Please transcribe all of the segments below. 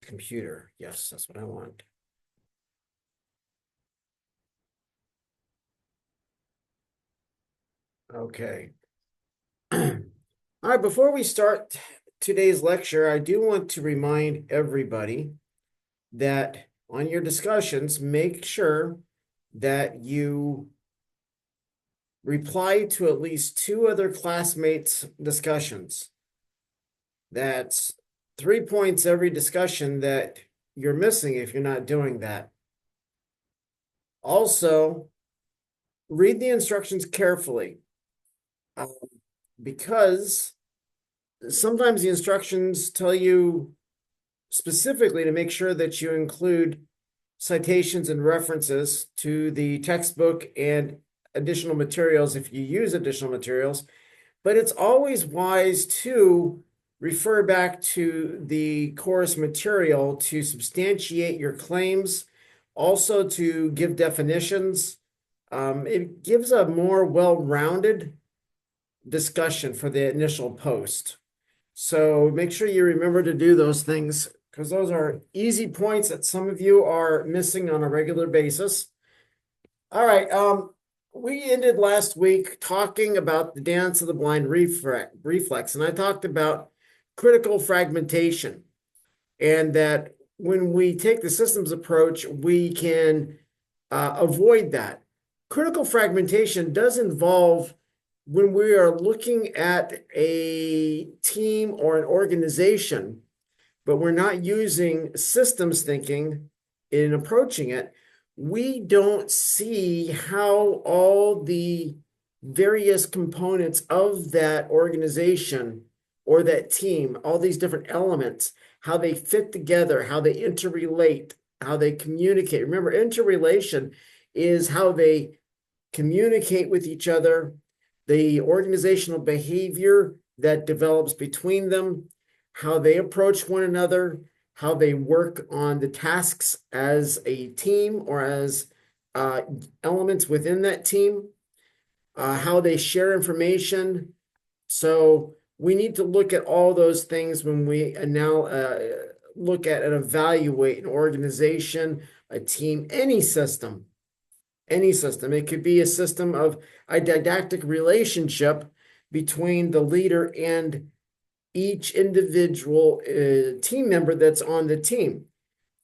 computer. Yes, that's what I want. Okay. All right, before we start today's lecture, I do want to remind everybody that on your discussions, make sure that you reply to at least 2 other classmates' discussions. That's 3 points every discussion that you're missing if you're not doing that. Also, read the instructions carefully because sometimes the instructions tell you specifically to make sure that you include citations and references to the textbook and additional materials if you use additional materials. But it's always wise to refer back to the course material to substantiate your claims, also to give definitions. It gives a more well-rounded discussion for the initial post. So make sure you remember to do those things because those are easy points that some of you are missing on a regular basis. All right. We ended last week talking about the dance of the blind reflex, and I talked about critical fragmentation, and that when we take the systems approach, we can avoid that. Critical fragmentation does involve when we are looking at a team or an organization, but we're not using systems thinking in approaching it, we don't see how all the various components of that organization or that team, all these different elements, how they fit together, how they interrelate, how they communicate. Remember, interrelation is how they communicate with each other, the organizational behavior that develops between them, how they approach one another, how they work on the tasks as a team or as elements within that team, how they share information. So we need to look at all those things when we now look at and evaluate an organization, a team, any system. Any system. It could be a system of a didactic relationship between the leader and each individual team member that's on the team,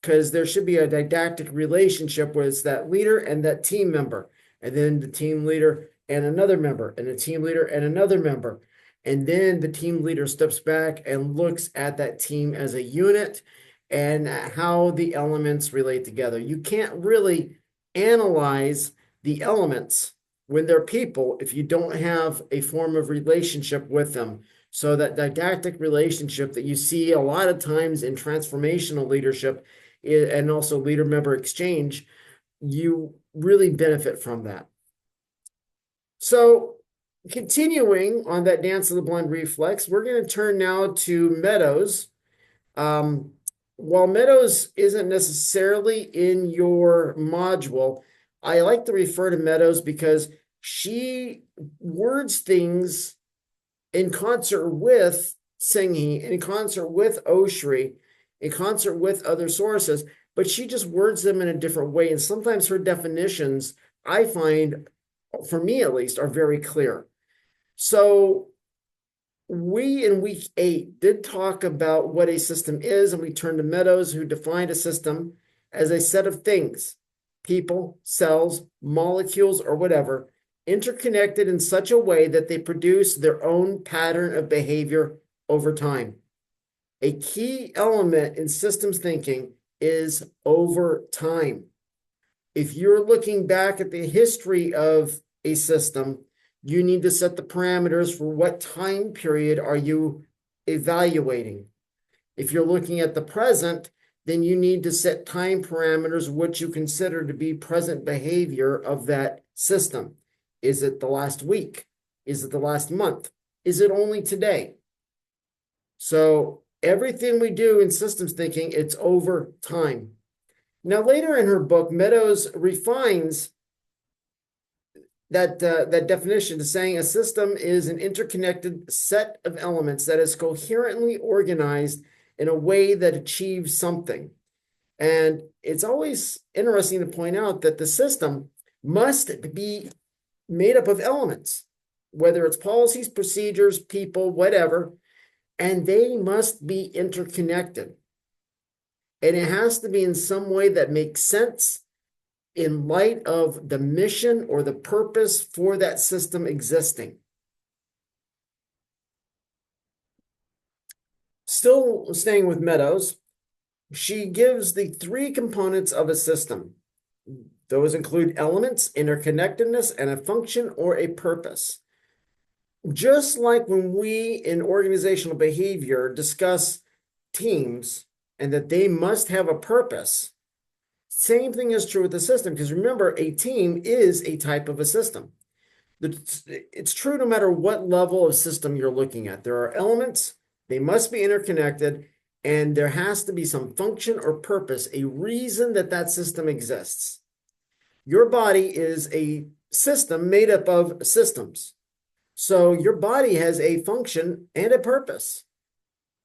because there should be a didactic relationship with that leader and that team member, and then the team leader and another member, and the team leader and another member. And then the team leader steps back and looks at that team as a unit and how the elements relate together. You can't really analyze the elements when they're people if you don't have a form of relationship with them. So that didactic relationship that you see a lot of times in transformational leadership and also leader-member exchange, you really benefit from that. So continuing on that dance of the blind reflex, we're going to turn now to Meadows. While Meadows isn't necessarily in your module, I like to refer to Meadows because she words things in concert with Singhi, in concert with Oshri, in concert with other sources, but she just words them in a different way. And sometimes her definitions, I find, for me at least, are very clear. So we in week 8 did talk about what a system is, and we turned to Meadows, who defined a system as a set of things, people, cells, molecules, or whatever, interconnected in such a way that they produce their own pattern of behavior over time. A key element in systems thinking is over time. If you're looking back at the history of a system, you need to set the parameters for what time period are you evaluating. If you're looking at the present, then you need to set time parameters, what you consider to be present behavior of that system. Is it the last week? Is it the last month? Is it only today? So everything we do in systems thinking, it's over time. Now, later in her book, Meadows refines that definition to saying a system is an interconnected set of elements that is coherently organized in a way that achieves something. And it's always interesting to point out that the system must be made up of elements, whether it's policies, procedures, people, whatever, and they must be interconnected. And it has to be in some way that makes sense in light of the mission or the purpose for that system existing. Still staying with Meadows, she gives the three components of a system. Those include elements, interconnectedness, and a function or a purpose. Just like when we in organizational behavior discuss teams and that they must have a purpose, same thing is true with the system, because remember, a team is a type of a system. It's true no matter what level of system you're looking at. There are elements, they must be interconnected, and there has to be some function or purpose, a reason that that system exists. Your body is a system made up of systems. So your body has a function and a purpose.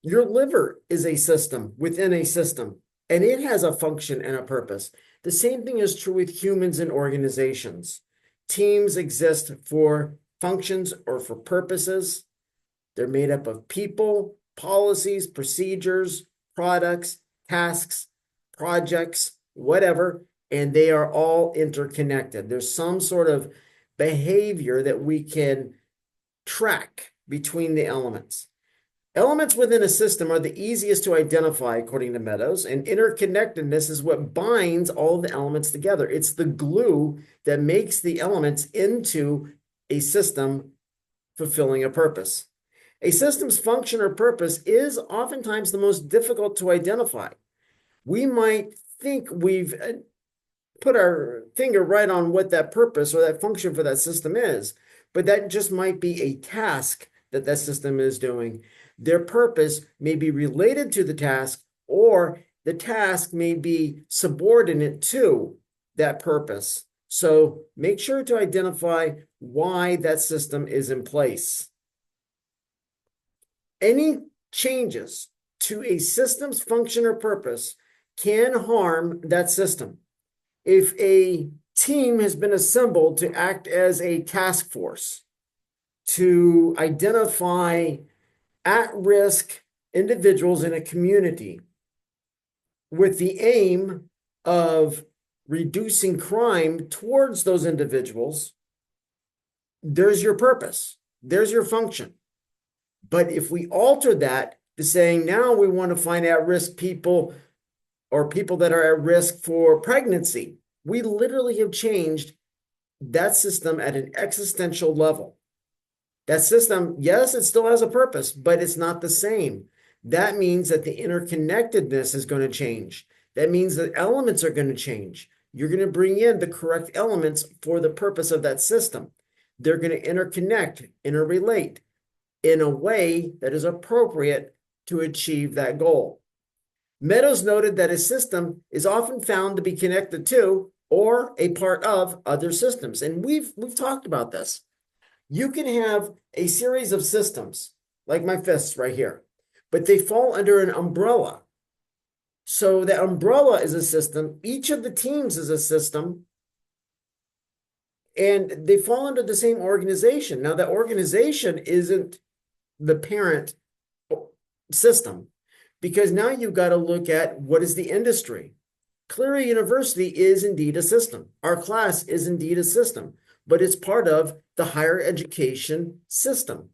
Your liver is a system within a system, and it has a function and a purpose. The same thing is true with humans and organizations. Teams exist for functions or for purposes. They're made up of people, policies, procedures, products, tasks, projects, whatever, and they are all interconnected. There's some sort of behavior that we can track between the elements. Elements within a system are the easiest to identify, according to Meadows, and interconnectedness is what binds all the elements together. It's the glue that makes the elements into a system fulfilling a purpose. A system's function or purpose is oftentimes the most difficult to identify. We might think we've put our finger right on what that purpose or that function for that system is, but that just might be a task that that system is doing. Their purpose may be related to the task, or the task may be subordinate to that purpose. So make sure to identify why that system is in place. Any changes to a system's function or purpose can harm that system. If a team has been assembled to act as a task force to identify at-risk individuals in a community with the aim of reducing crime towards those individuals, there's your purpose, there's your function. But if we alter that to saying now we want to find at-risk people or people that are at risk for pregnancy, we literally have changed that system at an existential level. That system, yes, it still has a purpose, but it's not the same. That means that the interconnectedness is going to change. That means that elements are going to change. You're going to bring in the correct elements for the purpose of that system. They're going to interconnect, interrelate in a way that is appropriate to achieve that goal. Meadows noted that a system is often found to be connected to or a part of other systems. And we've talked about this. You can have a series of systems, like my fists right here, but they fall under an umbrella. So the umbrella is a system. Each of the teams is a system, and they fall under the same organization. Now, that organization isn't the parent system, because now you've got to look at what is the industry. Cleary University is indeed a system. Our class is indeed a system, but it's part of the higher education system,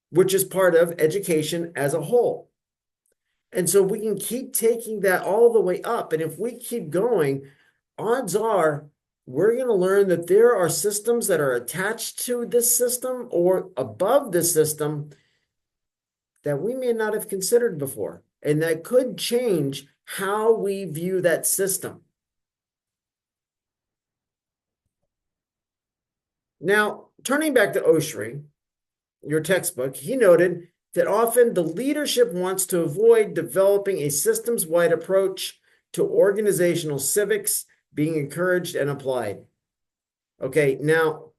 which is part of education as a whole. And so we can keep taking that all the way up. And if we keep going, odds are we're going to learn that there are systems that are attached to this system or above this system that we may not have considered before. And that could change how we view that system. Now, turning back to Oshry, your textbook, he noted that often the leadership wants to avoid developing a systems-wide approach to organizational civics being encouraged and applied. Okay, now,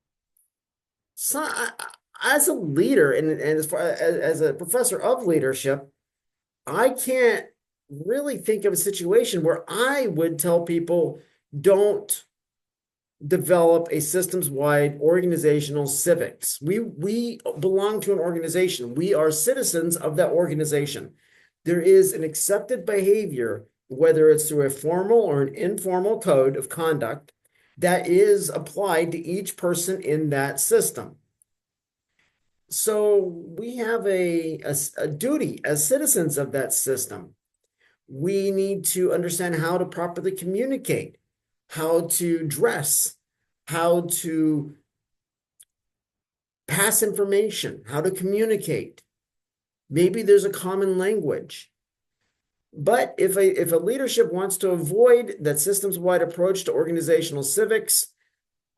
as a leader and as a professor of leadership, I can't really think of a situation where I would tell people don't develop a systems-wide organizational civics. We belong to an organization. We are citizens of that organization. There is an accepted behavior, whether it's through a formal or an informal code of conduct, that is applied to each person in that system. So we have a duty as citizens of that system. We need to understand how to properly communicate, how to dress, how to pass information, how to communicate. Maybe there's a common language. But if a leadership wants to avoid that systems-wide approach to organizational civics,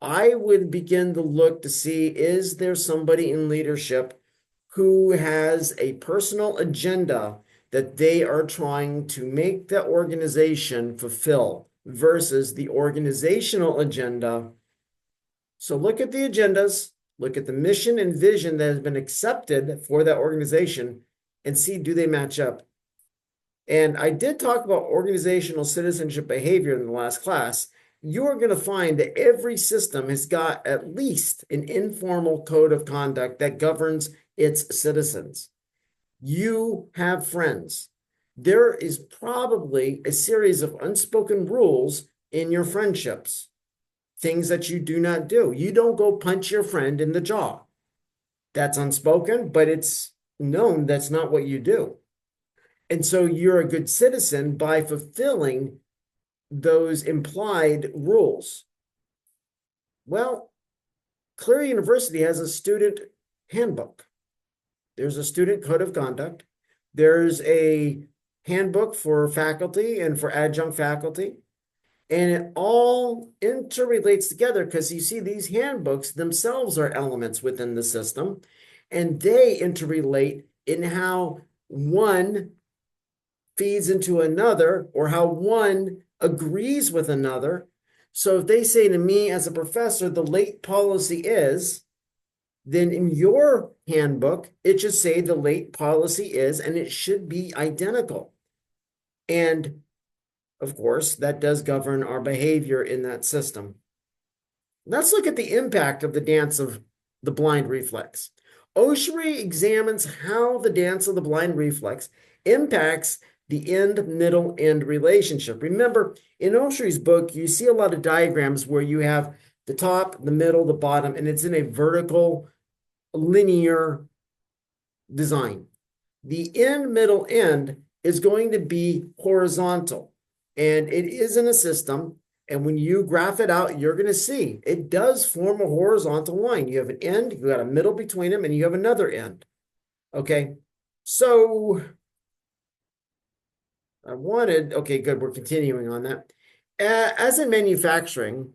I would begin to look to see, is there somebody in leadership who has a personal agenda that they are trying to make the organization fulfill versus the organizational agenda? So look at the agendas, look at the mission and vision that has been accepted for that organization, and see, do they match up? And I did talk about organizational citizenship behavior in the last class. You're going to find that every system has got at least an informal code of conduct that governs its citizens. You have friends. There is probably a series of unspoken rules in your friendships, things that you do not do. You don't go punch your friend in the jaw. That's unspoken, but it's known that's not what you do. And so you're a good citizen by fulfilling those implied rules. Well, Clear University has a student handbook. There's a student code of conduct. There's a handbook for faculty and for adjunct faculty. And it all interrelates together because you see these handbooks themselves are elements within the system, and they interrelate in how one feeds into another or how one agrees with another. So if they say to me as a professor, the late policy is, then in your handbook, it should say the late policy is, and it should be identical. And of course, that does govern our behavior in that system. Let's look at the impact of the dance of the blind reflex. Oshry examines how the dance of the blind reflex impacts the end-middle-end relationship. Remember, in Oshry's book, you see a lot of diagrams where you have the top, the middle, the bottom, and it's in a vertical, linear design. The end, middle, end is going to be horizontal, and it is in a system. And when you graph it out, you're going to see it does form a horizontal line. You have an end, you got a middle between them, and you have another end. Okay, so okay, good. We're continuing on that. As in manufacturing,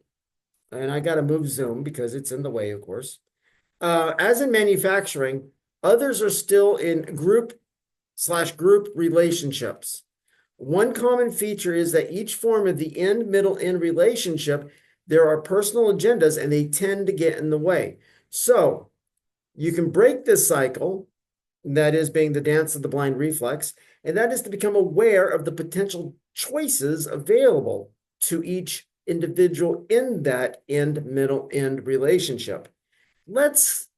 and I got to move Zoom because it's in the way, of course. As in manufacturing, others are still in group/group relationships. One common feature is that each form of the end, middle, end relationship, there are personal agendas and they tend to get in the way. So you can break this cycle, that is being the dance of the blind reflex, and that is to become aware of the potential choices available to each individual in that end, middle, end relationship. Let's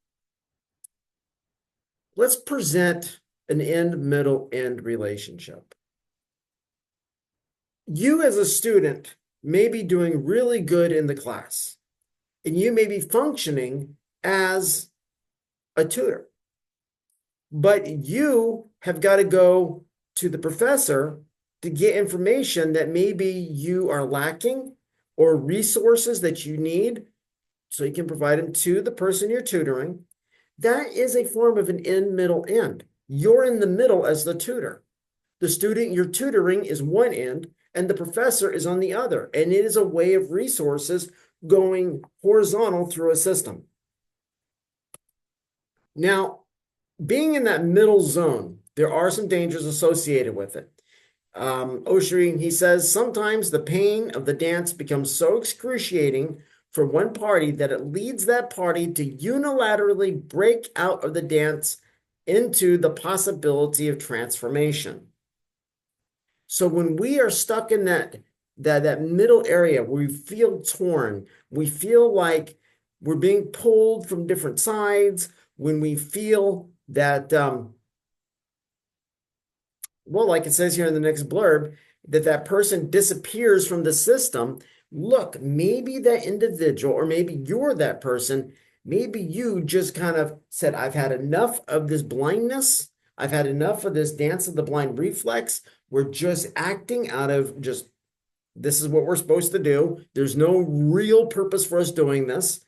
present an end, middle, end relationship. You as a student may be doing really good in the class, and you may be functioning as a tutor, but you have got to go to the professor to get information that maybe you are lacking or resources that you need so you can provide them to the person you're tutoring. That is a form of an end, middle, end. You're in the middle as the tutor. The student you're tutoring is one end, and the professor is on the other. And it is a way of resources going horizontal through a system. Now, being in that middle zone, there are some dangers associated with it. Oshry, he says, sometimes the pain of the dance becomes so excruciating for one party that it leads that party to unilaterally break out of the dance into the possibility of transformation. So when we are stuck in that middle area where we feel torn, we feel like we're being pulled from different sides, when we feel that well, like it says here in the next blurb, that person disappears from the system. Look, maybe that individual, or maybe you're that person, maybe you just kind of said, I've had enough of this blindness. I've had enough of this dance of the blind reflex. We're just acting out of just, this is what we're supposed to do. There's no real purpose for us doing this.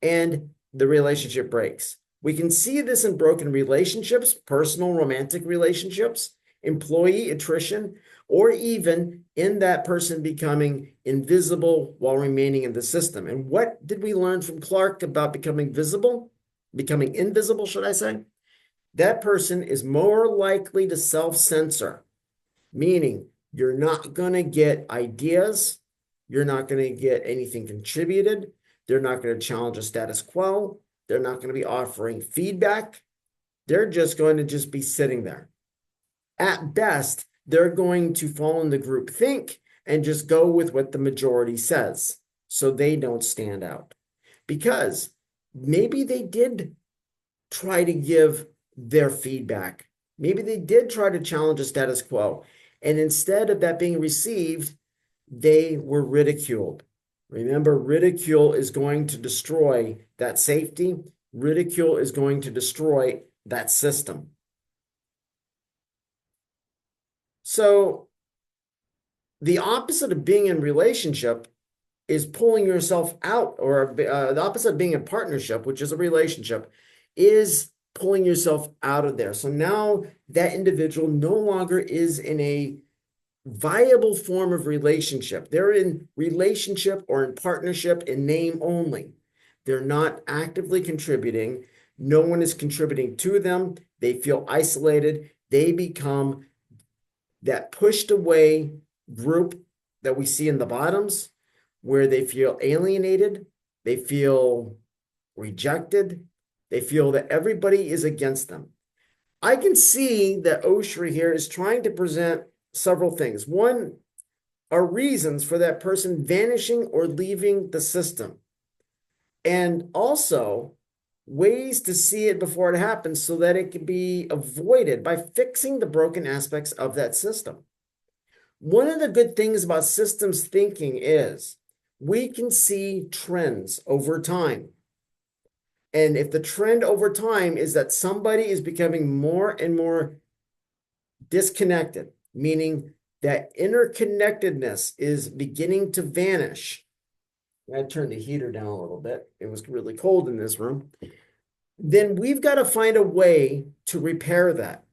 And the relationship breaks. We can see this in broken relationships, personal romantic relationships, employee attrition, or even in that person becoming invisible while remaining in the system. And what did we learn from Clark about becoming invisible, should I say? That person is more likely to self-censor, meaning you're not going to get ideas, you're not going to get anything contributed, they're not going to challenge a status quo, they're not going to be offering feedback, they're just going to just be sitting there. At best, they're going to fall in the group think and just go with what the majority says so they don't stand out. Because maybe they did try to give their feedback. Maybe they did try to challenge a status quo. And instead of that being received, they were ridiculed. Remember, ridicule is going to destroy that safety. Ridicule is going to destroy that system. So the opposite of being in relationship is pulling yourself out, or the opposite of being in partnership, which is a relationship, is pulling yourself out of there. So now that individual no longer is in a viable form of relationship. They're in relationship or in partnership in name only. They're not actively contributing. No one is contributing to them. They feel isolated. They become that pushed away group that we see in the bottoms, where they feel alienated, they feel rejected, they feel that everybody is against them. I can see that Oshri here is trying to present several things. One are reasons for that person vanishing or leaving the system. And also ways to see it before it happens so that it can be avoided by fixing the broken aspects of that system. One of the good things about systems thinking is we can see trends over time. And if the trend over time is that somebody is becoming more and more disconnected, meaning that interconnectedness is beginning to vanish. I turned the heater down a little bit. It was really cold in this room. Then we've got to find a way to repair that.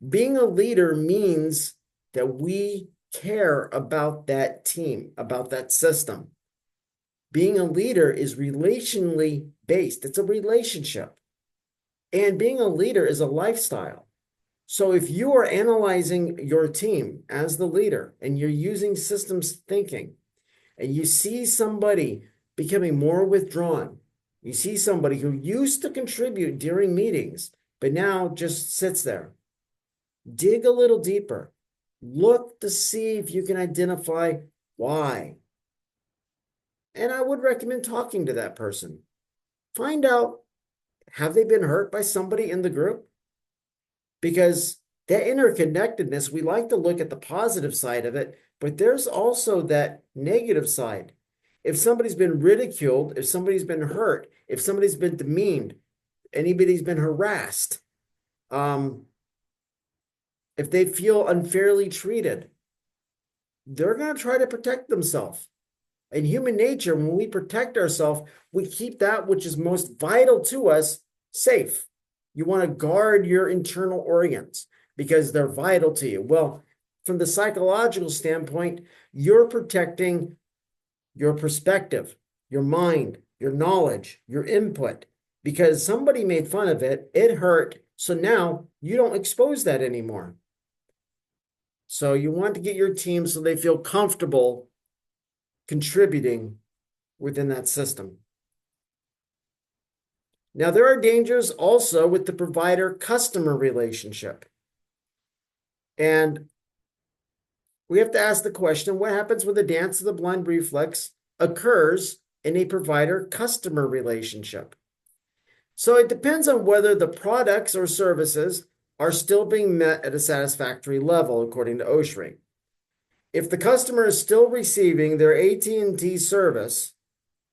Being a leader means that we care about that team, about that system. Being a leader is relationally based. It's a relationship. And being a leader is a lifestyle. So if you are analyzing your team as the leader and you're using systems thinking, and you see somebody becoming more withdrawn, you see somebody who used to contribute during meetings, but now just sits there, dig a little deeper. Look to see if you can identify why. And I would recommend talking to that person. Find out, have they been hurt by somebody in the group? Because that interconnectedness, we like to look at the positive side of it, but there's also that negative side. If somebody's been ridiculed, if somebody's been hurt, if somebody's been demeaned, anybody's been harassed, if they feel unfairly treated, they're going to try to protect themselves. In human nature, when we protect ourselves, we keep that which is most vital to us safe. You want to guard your internal organs because they're vital to you. Well, from the psychological standpoint, you're protecting your perspective, your mind, your knowledge, your input, because somebody made fun of it, it hurt, so now you don't expose that anymore. So you want to get your team so they feel comfortable contributing within that system. Now, there are dangers also with the provider-customer relationship. And we have to ask the question, what happens when the dance of the blind reflex occurs in a provider-customer relationship? So it depends on whether the products or services are still being met at a satisfactory level, according to Oshry. If the customer is still receiving their AT&T service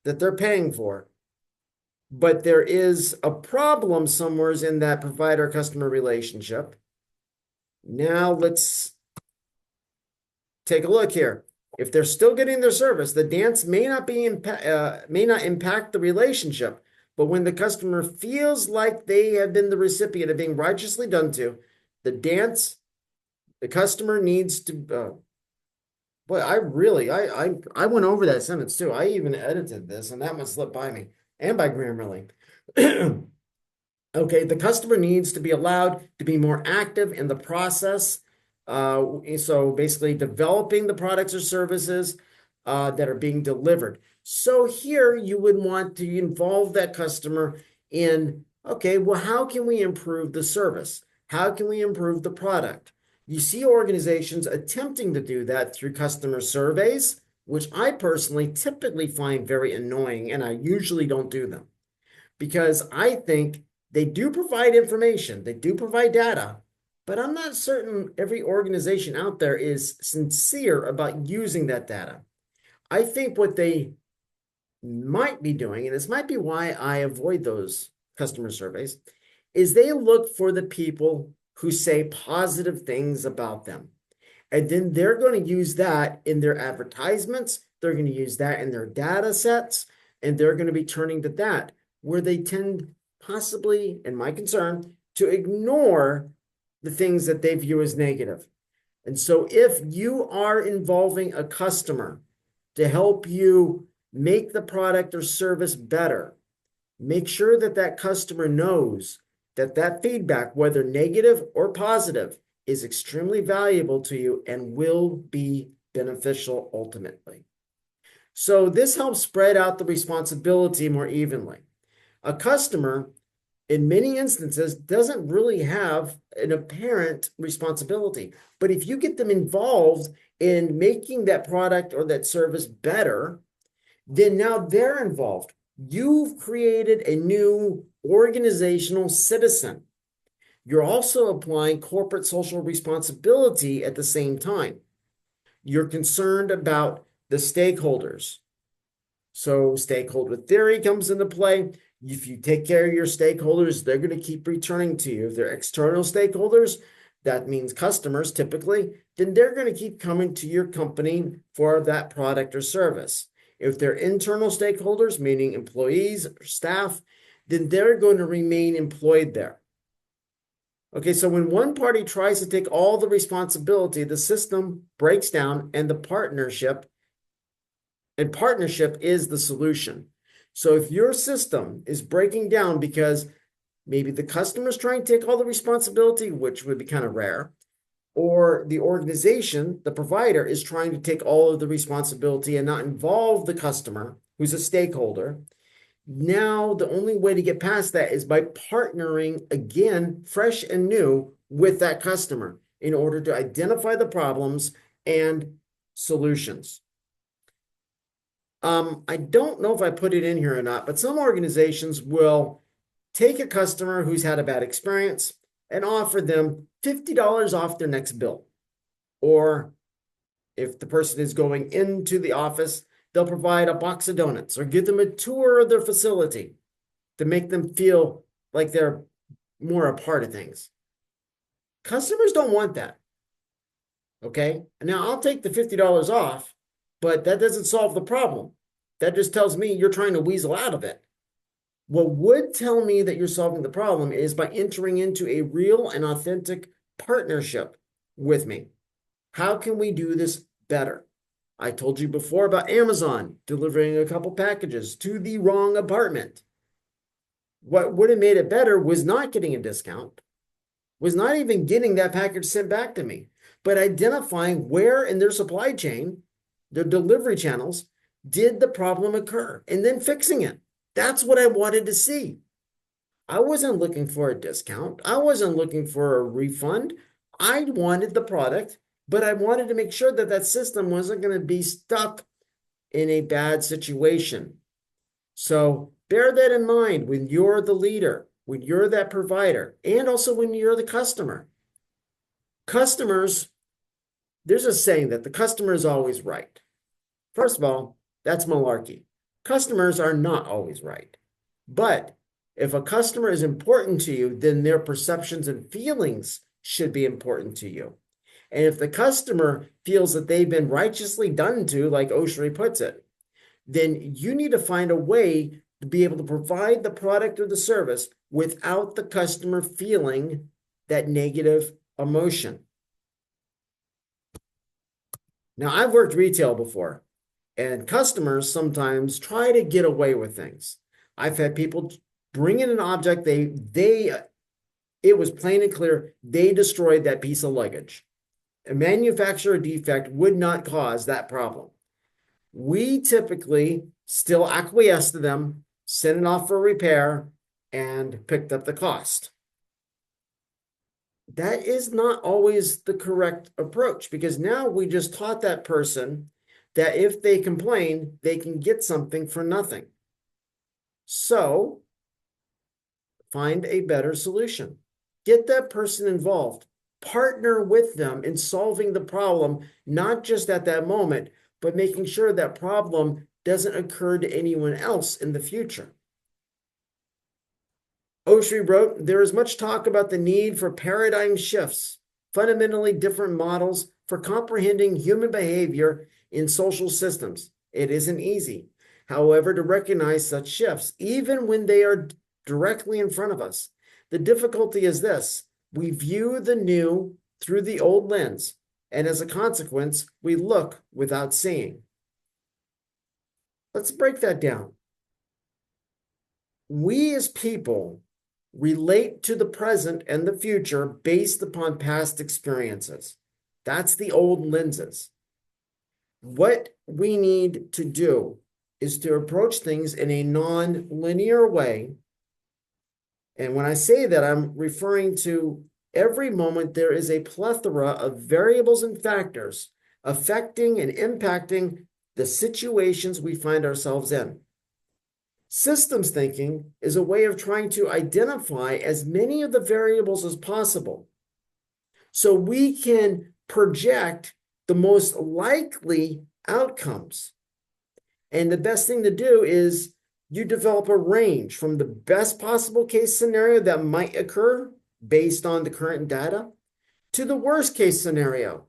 that they're paying for, but there is a problem somewhere in that provider-customer relationship, now let's take a look here. If they're still getting their service, the dance may not impact the relationship, but when the customer feels like they have been the recipient of being righteously done to, the customer needs to. Boy, I went over that sentence too. I even edited this, and that one slipped by me and by Grammarly. Okay, the customer needs to be allowed to be more active in the process. So basically developing the products or services that are being delivered. So here you would want to involve that customer in, okay, well, how can we improve the service? How can we improve the product? You see organizations attempting to do that through customer surveys, which I personally typically find very annoying, and I usually don't do them because I think they do provide information, they do provide data, but I'm not certain every organization out there is sincere about using that data. I think what they might be doing, and this might be why I avoid those customer surveys, is they look for the people who say positive things about them. And then they're going to use that in their advertisements. They're going to use that in their data sets, and they're going to be turning to that, where they tend possibly, in my concern, to ignore the things that they view as negative. And so if you are involving a customer to help you make the product or service better, make sure that that customer knows that that feedback, whether negative or positive, is extremely valuable to you and will be beneficial ultimately. So this helps spread out the responsibility more evenly. A customer, in many instances, doesn't really have an apparent responsibility. But if you get them involved in making that product or that service better, then now they're involved. You've created a new organizational citizen. You're also applying corporate social responsibility at the same time. You're concerned about the stakeholders. So stakeholder theory comes into play. If you take care of your stakeholders, they're going to keep returning to you. If they're external stakeholders, that means customers typically, then they're going to keep coming to your company for that product or service. If they're internal stakeholders, meaning employees or staff, then they're going to remain employed there. Okay, so when one party tries to take all the responsibility, the system breaks down and partnership is the solution. So if your system is breaking down because maybe the customer's trying to take all the responsibility, which would be kind of rare, or the organization, the provider, is trying to take all of the responsibility and not involve the customer, who's a stakeholder, now the only way to get past that is by partnering again, fresh and new, with that customer in order to identify the problems and solutions. I don't know if I put it in here or not, but some organizations will take a customer who's had a bad experience and offer them $50 off their next bill. Or if the person is going into the office, they'll provide a box of donuts or give them a tour of their facility to make them feel like they're more a part of things. Customers don't want that. Okay? Now I'll take the $50 off, but that doesn't solve the problem. That just tells me you're trying to weasel out of it. What would tell me that you're solving the problem is by entering into a real and authentic partnership with me. How can we do this better? I told you before about Amazon delivering a couple packages to the wrong apartment. What would have made it better was not getting a discount, was not even getting that package sent back to me, but identifying where in their supply chain, their delivery channels, did the problem occur and then fixing it. That's what I wanted to see. I wasn't looking for a discount. I wasn't looking for a refund. I wanted the product but I wanted to make sure that that system wasn't going to be stuck in a bad situation. So bear that in mind when you're the leader, when you're that provider, and also when you're the customer. Customers, there's a saying that the customer is always right. First of all, that's malarkey. Customers are not always right. But if a customer is important to you, then their perceptions and feelings should be important to you. And if the customer feels that they've been righteously done to, like Oshri puts it, then you need to find a way to be able to provide the product or the service without the customer feeling that negative emotion. Now, I've worked retail before, and customers sometimes try to get away with things. I've had people bring in an object, it was plain and clear, they destroyed that piece of luggage. A manufacturer defect would not cause that problem. We typically still acquiesced to them, sent it off for repair, and picked up the cost. That is not always the correct approach, because now we just taught that person that if they complain, they can get something for nothing. So find a better solution. Get that person involved. Partner with them in solving the problem, not just at that moment, but making sure that problem doesn't occur to anyone else in the future. Oshri wrote, there is much talk about the need for paradigm shifts, fundamentally different models for comprehending human behavior in social systems. It isn't easy, however, to recognize such shifts, even when they are directly in front of us. The difficulty is this: we view the new through the old lens, and as a consequence, we look without seeing. Let's break that down. We as people relate to the present and the future based upon past experiences. That's the old lenses. What we need to do is to approach things in a non-linear way. And when I say that, I'm referring to every moment there is a plethora of variables and factors affecting and impacting the situations we find ourselves in. Systems thinking is a way of trying to identify as many of the variables as possible so we can project the most likely outcomes. And the best thing to do is you develop a range from the best possible case scenario that might occur based on the current data to the worst case scenario.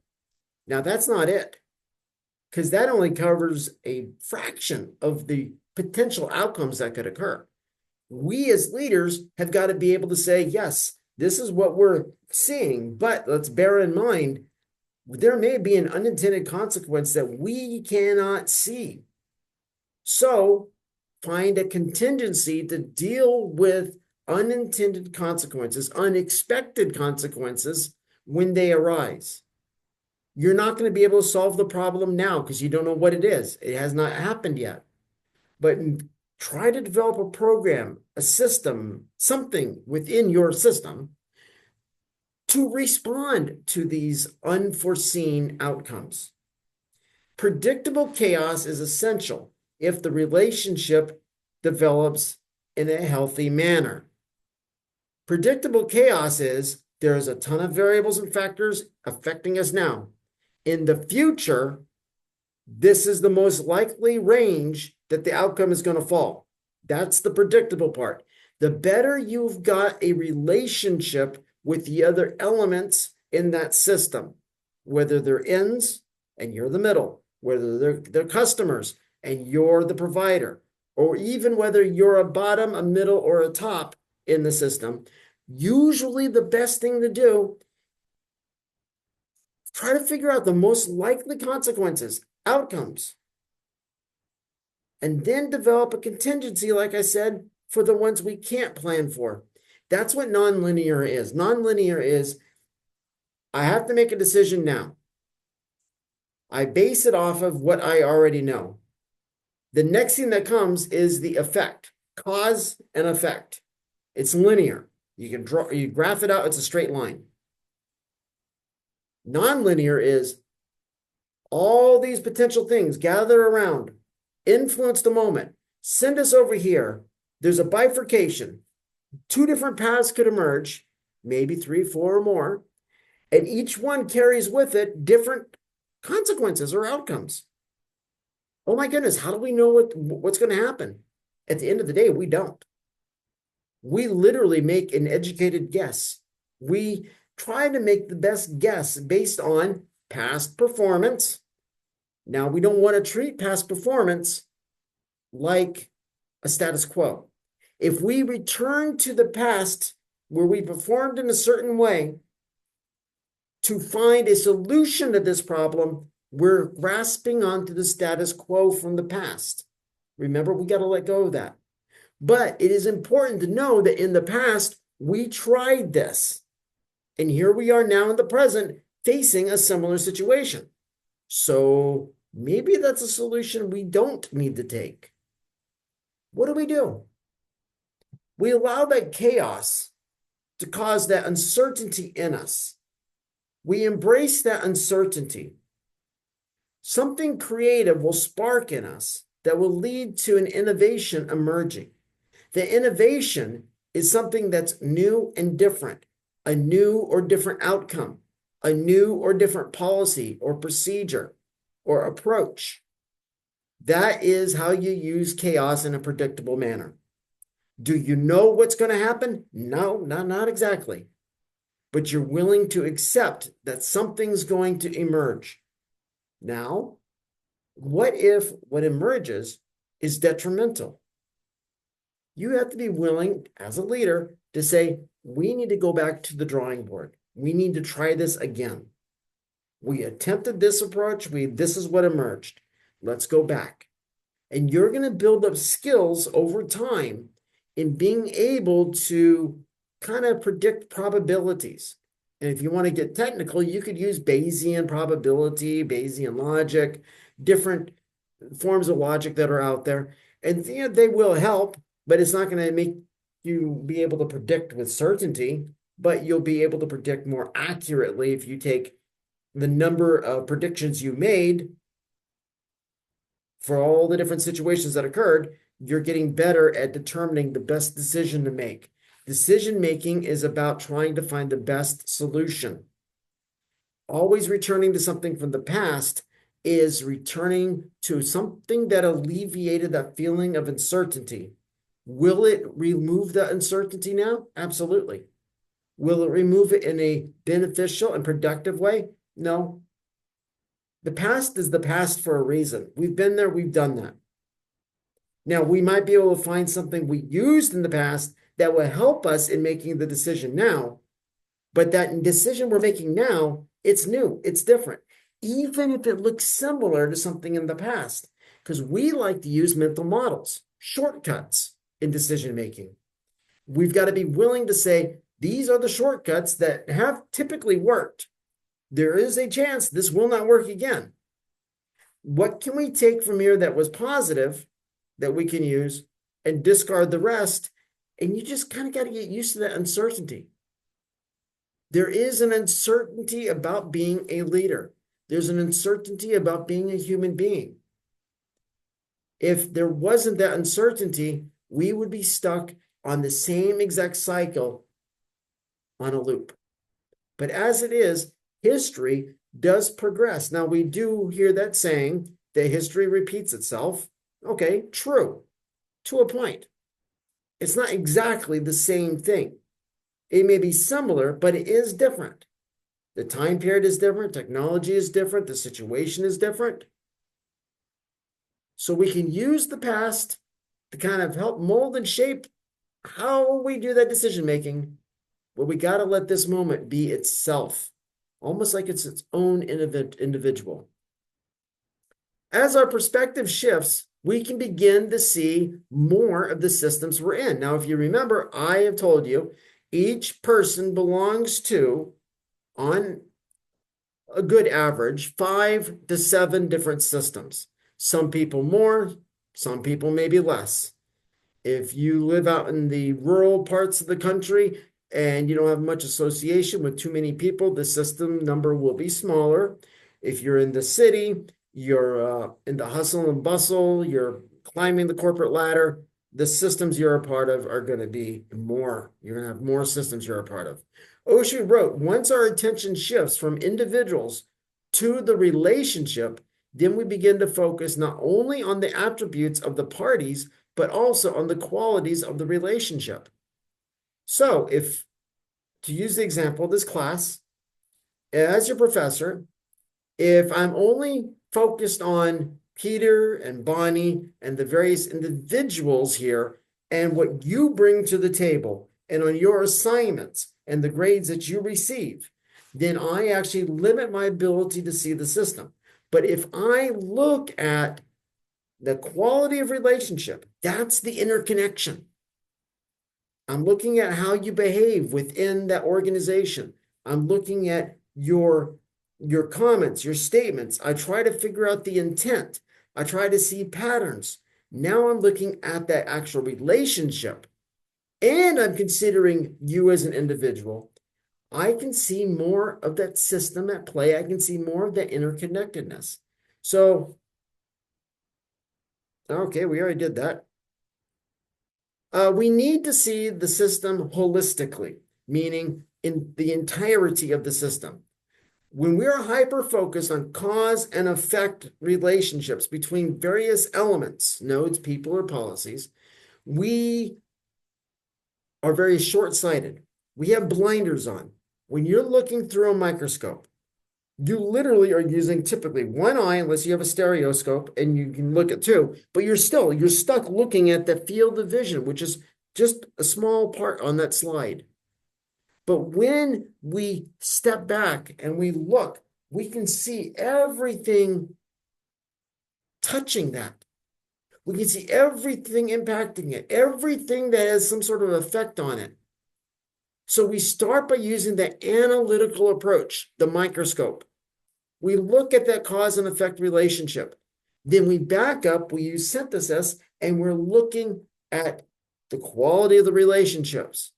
Now, that's not it, because that only covers a fraction of the potential outcomes that could occur. We as leaders have got to be able to say, yes, this is what we're seeing, but let's bear in mind, there may be an unintended consequence that we cannot see. So find a contingency to deal with unintended consequences, unexpected consequences when they arise. You're not going to be able to solve the problem now because you don't know what it is. It has not happened yet. But try to develop a program, a system, something within your system to respond to these unforeseen outcomes. Predictable chaos is essential if the relationship develops in a healthy manner. Predictable chaos is there's a ton of variables and factors affecting us now. In the future, this is the most likely range that the outcome is going to fall. That's the predictable part. The better you've got a relationship with the other elements in that system, whether they're ends and you're the middle, whether they're customers and you're the provider, or even whether you're a bottom, a middle, or a top in the system, usually the best thing to do, try to figure out the most likely consequences, outcomes, and then develop a contingency, like I said, for the ones we can't plan for. That's what nonlinear is. Nonlinear is, I have to make a decision now. I base it off of what I already know. The next thing that comes is the effect, cause and effect. It's linear. You graph it out, it's a straight line. Nonlinear is all these potential things gather around, influence the moment, send us over here. There's a bifurcation. Two different paths could emerge, maybe three, four, or more, and each one carries with it different consequences or outcomes. Oh my goodness, how do we know what's going to happen? At the end of the day, we don't. We literally make an educated guess. We try to make the best guess based on past performance. Now, we don't want to treat past performance like a status quo. If we return to the past where we performed in a certain way to find a solution to this problem, we're grasping onto the status quo from the past. Remember, we got to let go of that. But it is important to know that in the past, we tried this. And here we are now in the present facing a similar situation. So maybe that's a solution we don't need to take. What do? We allow that chaos to cause that uncertainty in us. We embrace that uncertainty. Something creative will spark in us that will lead to an innovation emerging. The innovation is something that's new and different, a new or different outcome, a new or different policy or procedure or approach. That is how you use chaos in a predictable manner. Do you know what's going to happen? No, not exactly. But you're willing to accept that something's going to emerge. Now, what if what emerges is detrimental? You have to be willing, as a leader, to say, we need to go back to the drawing board. We need to try this again. We attempted this approach. This is what emerged. Let's go back. And you're going to build up skills over time in being able to kind of predict probabilities. And if you want to get technical, you could use Bayesian probability, Bayesian logic, different forms of logic that are out there. And they will help, but it's not going to make you be able to predict with certainty, but you'll be able to predict more accurately if you take the number of predictions you made for all the different situations that occurred. You're getting better at determining the best decision to make. Decision making is about trying to find the best solution. Always returning to something from the past is returning to something that alleviated that feeling of uncertainty. Will it remove that uncertainty now? Absolutely. Will it remove it in a beneficial and productive way? No. The past is the past for a reason. We've been there, we've done that. Now, we might be able to find something we used in the past that will help us in making the decision now. But that decision we're making now, it's new, it's different, even if it looks similar to something in the past, because we like to use mental models, shortcuts in decision making. We've got to be willing to say, these are the shortcuts that have typically worked. There is a chance this will not work again. What can we take from here that was positive that we can use and discard the rest? And you just kind of got to get used to that uncertainty. There is an uncertainty about being a leader. There's an uncertainty about being a human being. If there wasn't that uncertainty, we would be stuck on the same exact cycle on a loop. But as it is, history does progress. Now, we do hear that saying that history repeats itself. Okay, true, to a point. It's not exactly the same thing. It may be similar, but it is different. The time period is different, technology is different, the situation is different. So we can use the past to kind of help mold and shape how we do that decision making, but we got to let this moment be itself, almost like it's its own individual. As our perspective shifts, we can begin to see more of the systems we're in. Now, if you remember, I have told you, each person belongs to, on a good average, 5 to 7 different systems. Some people more, some people maybe less. If you live out in the rural parts of the country, and you don't have much association with too many people, the system number will be smaller. If you're in the city, you're in the hustle and bustle, you're climbing the corporate ladder, the systems you're a part of are going to be more. You're going to have more systems you're a part of. Osho wrote, once our attention shifts from individuals to the relationship, then we begin to focus not only on the attributes of the parties, but also on the qualities of the relationship. So if, to use the example of this class, as your professor, if I'm only focused on Peter and Bonnie and the various individuals here and what you bring to the table and on your assignments and the grades that you receive, then I actually limit my ability to see the system. But if I look at the quality of relationship, that's the interconnection. I'm looking at how you behave within that organization. I'm looking at your comments, your statements. I try to figure out the intent. I try to see patterns. Now I'm looking at that actual relationship, and I'm considering you as an individual. I can see more of that system at play. I can see more of that interconnectedness. So, okay, we already did that. We need to see the system holistically, meaning in the entirety of the system. When we are hyper-focused on cause and effect relationships between various elements, nodes, people, or policies, we are very short-sighted. We have blinders on. When you're looking through a microscope, you literally are using typically one eye, unless you have a stereoscope and you can look at two, but you're stuck looking at the field of vision, which is just a small part on that slide. But when we step back and we look, we can see everything touching that. We can see everything impacting it, everything that has some sort of effect on it. So we start by using the analytical approach, the microscope. We look at that cause and effect relationship. Then we back up, we use synthesis, and we're looking at the quality of the relationships,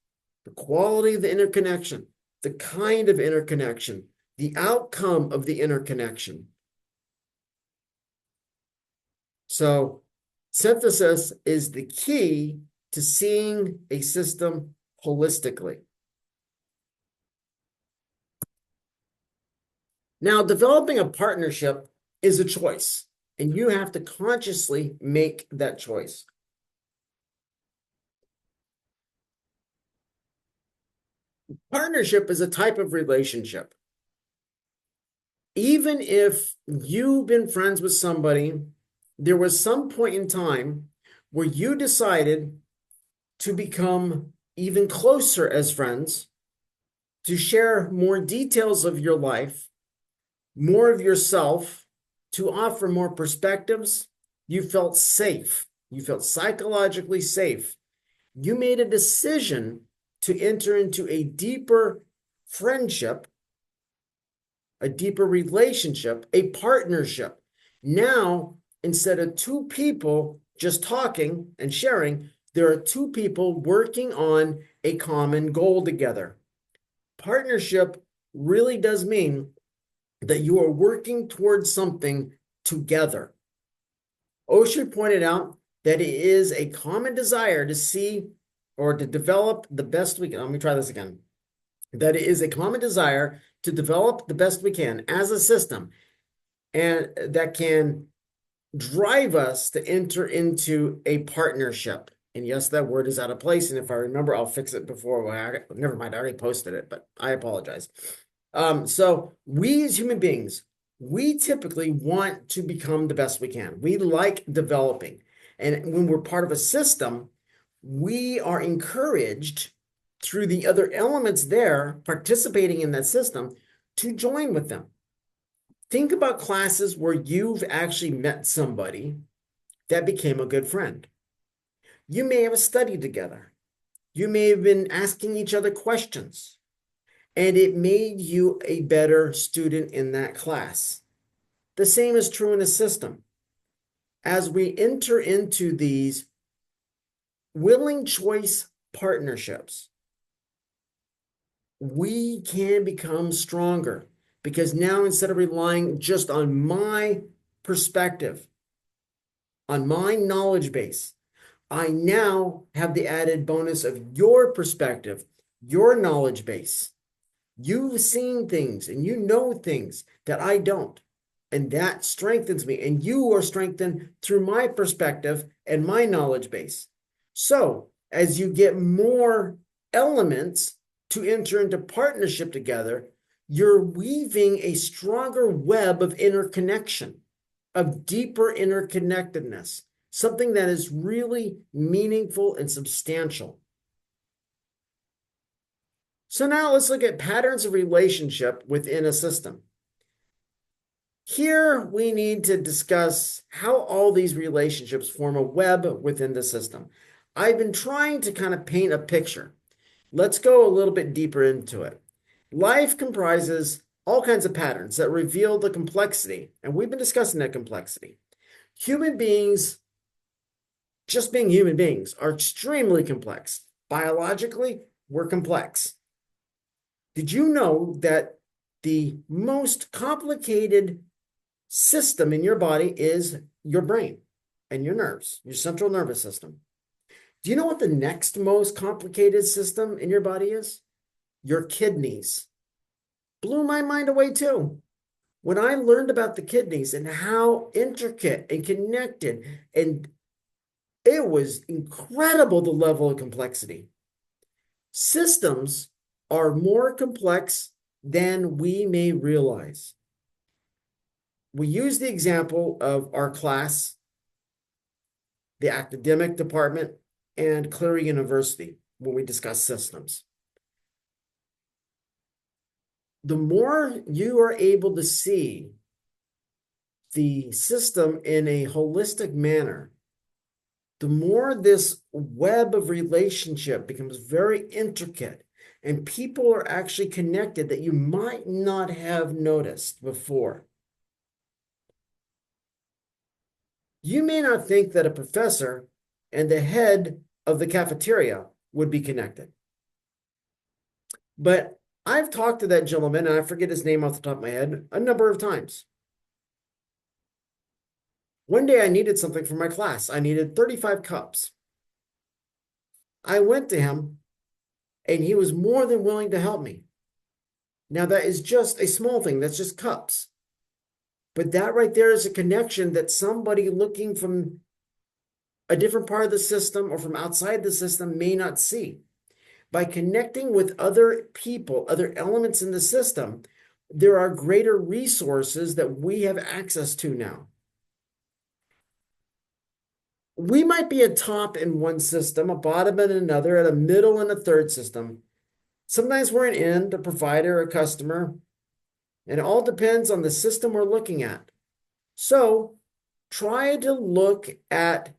the quality of the interconnection, the kind of interconnection, the outcome of the interconnection. So synthesis is the key to seeing a system holistically. Now, developing a partnership is a choice, and you have to consciously make that choice. Partnership is a type of relationship. Even if you've been friends with somebody, there was some point in time where you decided to become even closer as friends, to share more details of your life, more of yourself, to offer more perspectives. You felt safe. You felt psychologically safe. You made a decision to enter into a deeper friendship, a deeper relationship, a partnership. Now, instead of two people just talking and sharing, there are two people working on a common goal together. Partnership really does mean that you are working towards something together. Osho pointed out that it is a common desire to see or to develop the best we can. Let me try this again. That it is a common desire to develop the best we can as a system, and that can drive us to enter into a partnership. And yes, that word is out of place. And if I remember, I'll fix it before. Never mind, I already posted it, but I apologize. So we as human beings, we typically want to become the best we can. We like developing. And when we're part of a system, we are encouraged through the other elements there participating in that system to join with them. Think about classes where you've actually met somebody that became a good friend. You may have studied together. You may have been asking each other questions, and it made you a better student in that class. The same is true in a system. As we enter into these willing choice partnerships, we can become stronger because now instead of relying just on my perspective, on my knowledge base, I now have the added bonus of your perspective, your knowledge base. You've seen things and you know things that I don't. And that strengthens me. And you are strengthened through my perspective and my knowledge base. So as you get more elements to enter into partnership together, you're weaving a stronger web of interconnection, of deeper interconnectedness, something that is really meaningful and substantial. So now let's look at patterns of relationship within a system. Here we need to discuss how all these relationships form a web within the system. I've been trying to kind of paint a picture. Let's go a little bit deeper into it. Life comprises all kinds of patterns that reveal the complexity, and we've been discussing that complexity. Human beings, just being human beings, are extremely complex. Biologically, we're complex. Did you know that the most complicated system in your body is your brain and your nerves, your central nervous system? Do you know what the next most complicated system in your body is? Your kidneys. Blew my mind away too. When I learned about the kidneys and how intricate and connected, and it was incredible the level of complexity. Systems are more complex than we may realize. We use the example of our class, the academic department, and Cleary University when we discuss systems. The more you are able to see the system in a holistic manner, the more this web of relationship becomes very intricate and people are actually connected that you might not have noticed before. You may not think that a professor and the head of the cafeteria would be connected. But I've talked to that gentleman, and I forget his name off the top of my head, a number of times. One day I needed something for my class. I needed 35 cups. I went to him, and he was more than willing to help me. Now, that is just a small thing. That's just cups. But that right there is a connection that somebody looking from a different part of the system or from outside the system may not see. By connecting with other people, other elements in the system, there are greater resources that we have access to now. We might be a top in one system, a bottom in another, and a middle in a third system. Sometimes we're an end, a provider, a customer, and it all depends on the system we're looking at. So try to look at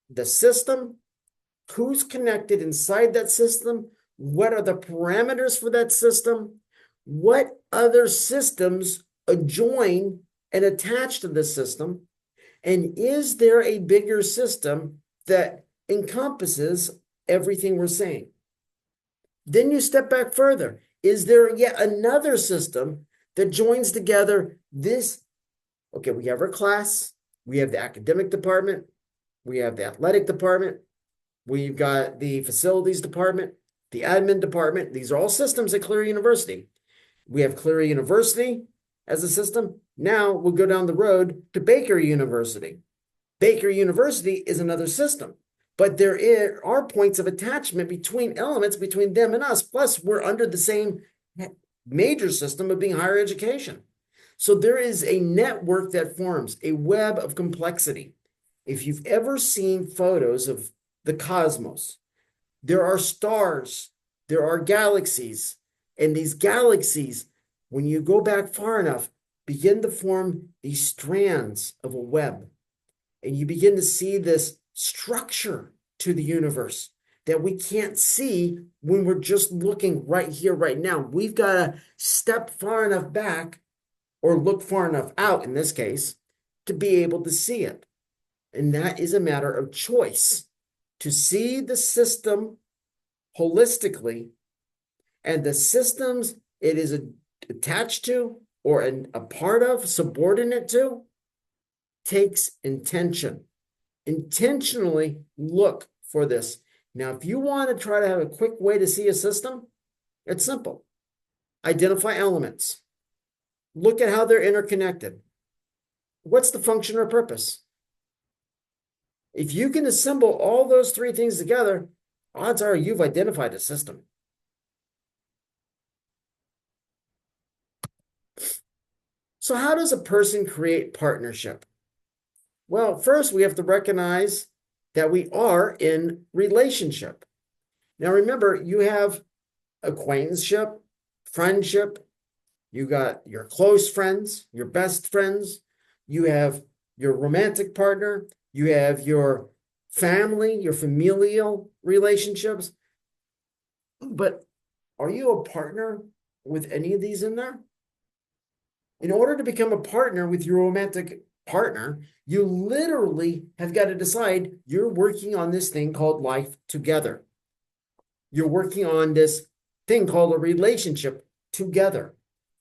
the system, who's connected inside that system, what are the parameters for that system, what other systems adjoin and attach to the system, and is there a bigger system that encompasses everything we're saying? Then you step back further. Is there yet another system that joins together this? Okay, we have our class, we have the academic department, we have the athletic department, we've got the facilities department, the admin department. These are all systems at Cleary University. We have Cleary University as a system. Now we'll go down the road to Baker University. Baker University is another system, but there are points of attachment between elements between them and us. Plus, we're under the same major system of being higher education. So there is a network that forms a web of complexity. If you've ever seen photos of the cosmos, there are stars, there are galaxies, and these galaxies, when you go back far enough, begin to form these strands of a web. And you begin to see this structure to the universe that we can't see when we're just looking right here, right now. We've got to step far enough back or look far enough out, in this case, to be able to see it. And that is a matter of choice. To see the system holistically And the systems it is attached to or a part of, subordinate to, takes intention. Intentionally look for this. Now, if you want to try to have a quick way to see a system, it's simple. Identify elements. Look at how they're interconnected. What's the function or purpose? If you can assemble all those three things together, odds are you've identified a system. So how does a person create partnership? Well, first we have to recognize that we are in relationship. Now remember, you have acquaintanceship, friendship, you got your close friends, your best friends, you have your romantic partner, you have your family, your familial relationships. But are you a partner with any of these in there? In order to become a partner with your romantic partner, you literally have got to decide you're working on this thing called life together. You're working on this thing called a relationship together.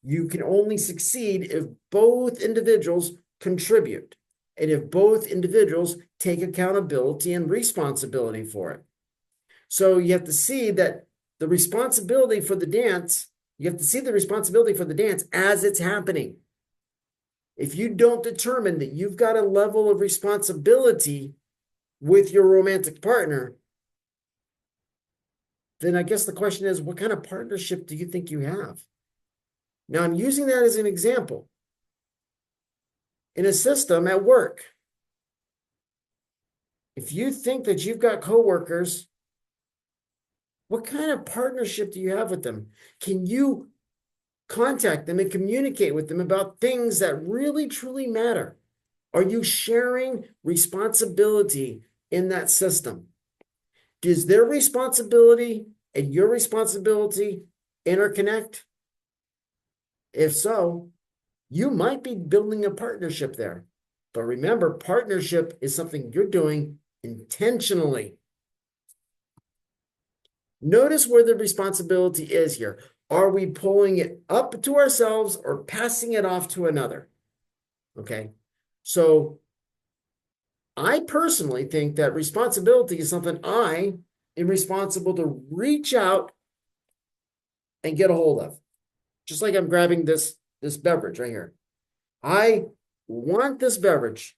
You can only succeed if both individuals contribute and if both individuals take accountability and responsibility for it. So you have to see that the responsibility for the dance, you have to see the responsibility for the dance as it's happening. If you don't determine that you've got a level of responsibility with your romantic partner, then I guess the question is, what kind of partnership do you think you have? Now, I'm using that as an example. In a system at work, if you think that you've got coworkers, what kind of partnership do you have with them? Can you contact them and communicate with them about things that really, truly matter? Are you sharing responsibility in that system? Does their responsibility and your responsibility interconnect? If so, you might be building a partnership there. But remember, partnership is something you're doing intentionally. Notice where the responsibility is here. Are we pulling it up to ourselves or passing it off to another? Okay, so I personally think that responsibility is something I am responsible to reach out and get a hold of. Just like I'm grabbing this beverage right here. I want this beverage.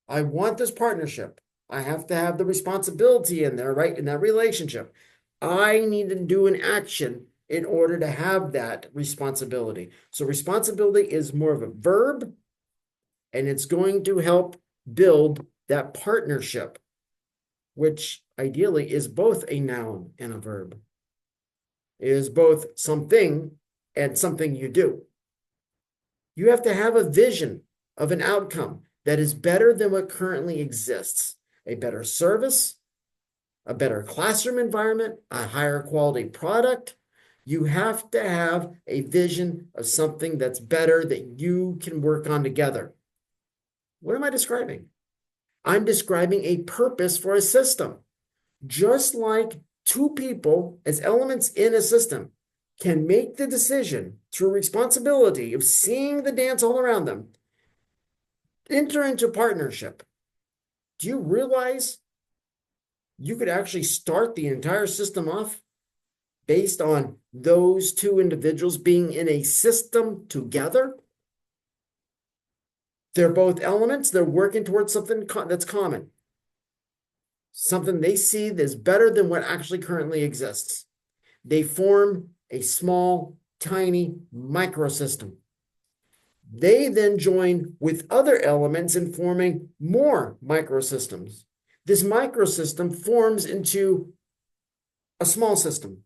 I want this partnership. I have to have the responsibility in there, right? In that relationship. I need to do an action in order to have that responsibility. So responsibility is more of a verb, and it's going to help build that partnership, which ideally is both a noun and a verb. It is both something and something you do. You have to have a vision of an outcome that is better than what currently exists. A better service, a better classroom environment, a higher quality product. You have to have a vision of something that's better that you can work on together. What am I describing? I'm describing a purpose for a system. Just like two people as elements in a system can make the decision through responsibility of seeing the dance all around them, enter into partnership. Do you realize you could actually start the entire system off based on those two individuals being in a system together? They're both elements. They're working towards something that's common. Something they see that's better than what actually currently exists. They form a small, tiny microsystem. They then join with other elements in forming more microsystems. This microsystem forms into a small system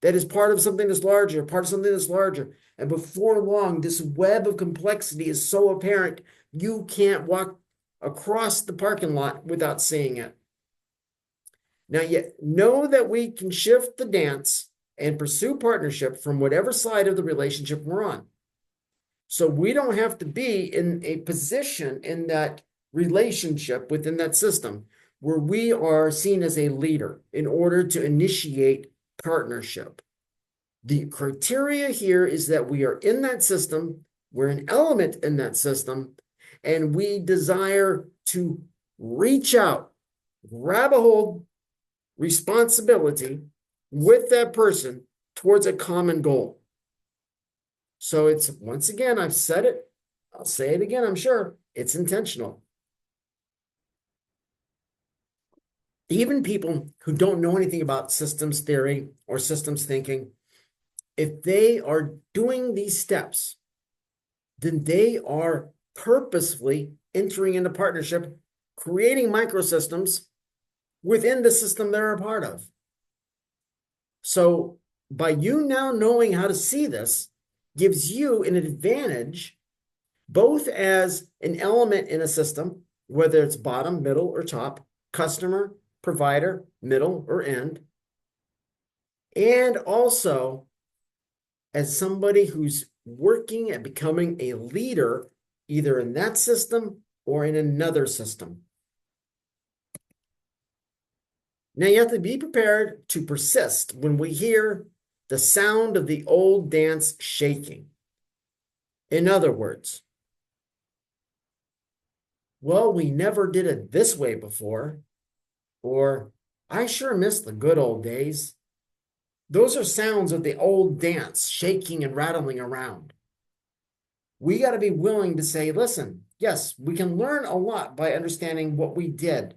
that is part of something that's larger, part of something that's larger. And before long, this web of complexity is so apparent, you can't walk across the parking lot without seeing it. Now, yet know that we can shift the dance and pursue partnership from whatever side of the relationship we're on. So we don't have to be in a position in that relationship within that system where we are seen as a leader in order to initiate partnership. The criteria here is that we are in that system, we're an element in that system, and we desire to reach out, grab a hold, responsibility with that person towards a common goal. So it's, once again, I've said it, I'll say it again, I'm sure, it's intentional. Even people who don't know anything about systems theory or systems thinking, if they are doing these steps, then they are purposefully entering into partnership, creating microsystems within the system they're a part of. So by you now knowing how to see this, gives you an advantage both as an element in a system, whether it's bottom, middle, or top, customer, provider, middle, or end, and also as somebody who's working at becoming a leader, either in that system or in another system. Now you have to be prepared to persist when we hear the sound of the old dance shaking. In other words, well, we never did it this way before, or I sure miss the good old days. Those are sounds of the old dance shaking and rattling around. We got to be willing to say, listen, yes, we can learn a lot by understanding what we did,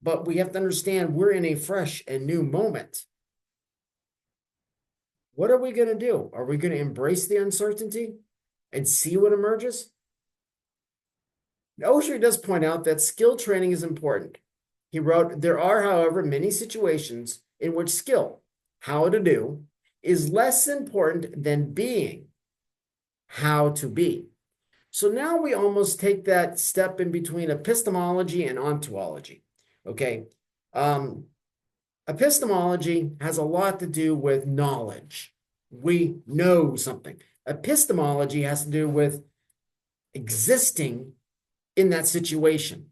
but we have to understand we're in a fresh and new moment. What are we going to do? Are we going to embrace the uncertainty and see what emerges? Osher does point out that skill training is important. He wrote, there are, however, many situations in which skill, how to do, is less important than being, how to be. So now we almost take that step in between epistemology and ontology. Okay. Epistemology has a lot to do with knowledge. We know something. Epistemology has to do with existing in that situation.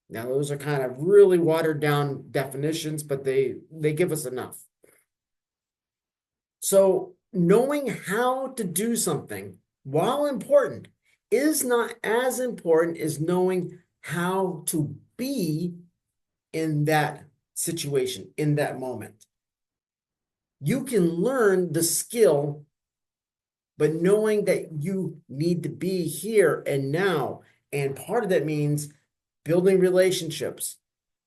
Now, those are kind of really watered down definitions, but they give us enough. So knowing how to do something, while important, is not as important as knowing how to be in that situation, in that moment. You can learn the skill, but knowing that you need to be here and now. And part of that means building relationships,